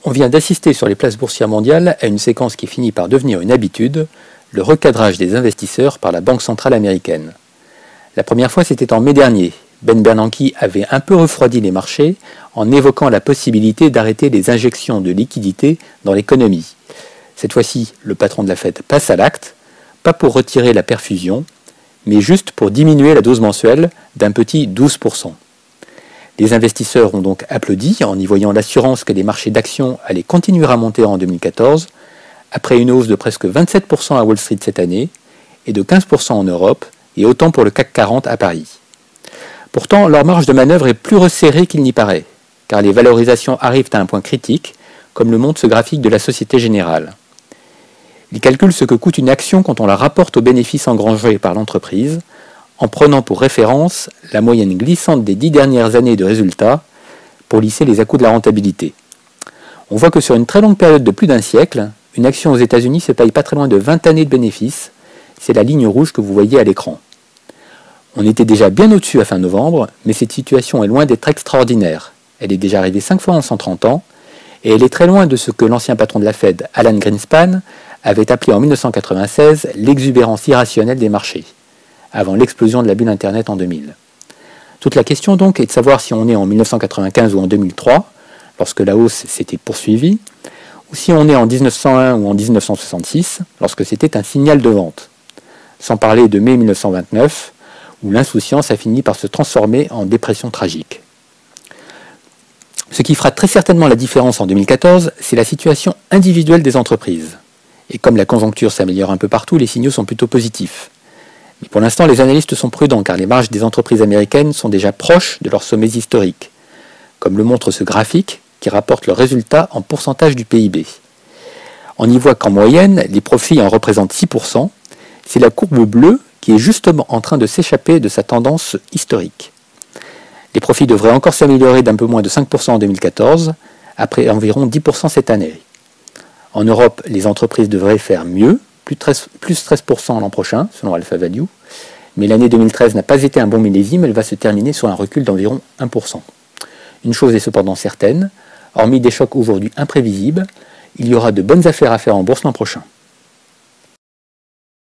On vient d'assister sur les places boursières mondiales à une séquence qui finit par devenir une habitude, le recadrage des investisseurs par la Banque centrale américaine. La première fois, c'était en mai dernier. Ben Bernanke avait un peu refroidi les marchés en évoquant la possibilité d'arrêter les injections de liquidités dans l'économie. Cette fois-ci, le patron de la Fed passe à l'acte, pas pour retirer la perfusion, mais juste pour diminuer la dose mensuelle d'un petit 12%. Les investisseurs ont donc applaudi en y voyant l'assurance que les marchés d'actions allaient continuer à monter en 2014, après une hausse de presque 27% à Wall Street cette année, et de 15% en Europe, et autant pour le CAC 40 à Paris. Pourtant, leur marge de manœuvre est plus resserrée qu'il n'y paraît, car les valorisations arrivent à un point critique, comme le montre ce graphique de la Société Générale. Il calcule ce que coûte une action quand on la rapporte aux bénéfices engrangés par l'entreprise, en prenant pour référence la moyenne glissante des 10 dernières années de résultats pour lisser les à-coups de la rentabilité. On voit que sur une très longue période de plus d'un siècle, une action aux États-Unis se paye pas très loin de 20 années de bénéfices, c'est la ligne rouge que vous voyez à l'écran. On était déjà bien au-dessus à fin novembre, mais cette situation est loin d'être extraordinaire. Elle est déjà arrivée 5 fois en 130 ans, et elle est très loin de ce que l'ancien patron de la Fed, Alan Greenspan, avait appelé en 1996 l'exubérance irrationnelle des marchés, avant l'explosion de la bulle Internet en 2000. Toute la question donc est de savoir si on est en 1995 ou en 2003, lorsque la hausse s'était poursuivie, ou si on est en 1901 ou en 1966, lorsque c'était un signal de vente. Sans parler de mai 1929, où l'insouciance a fini par se transformer en dépression tragique. Ce qui fera très certainement la différence en 2014, c'est la situation individuelle des entreprises. Et comme la conjoncture s'améliore un peu partout, les signaux sont plutôt positifs. Mais pour l'instant, les analystes sont prudents car les marges des entreprises américaines sont déjà proches de leurs sommets historiques, comme le montre ce graphique qui rapporte leurs résultats en pourcentage du PIB. On y voit qu'en moyenne, les profits en représentent 6%, c'est la courbe bleue qui est justement en train de s'échapper de sa tendance historique. Les profits devraient encore s'améliorer d'un peu moins de 5% en 2014, après environ 10% cette année. En Europe, les entreprises devraient faire mieux, plus 13% l'an prochain, selon Alpha Value, mais l'année 2013 n'a pas été un bon millésime, elle va se terminer sur un recul d'environ 1%. Une chose est cependant certaine, hormis des chocs aujourd'hui imprévisibles, il y aura de bonnes affaires à faire en bourse l'an prochain.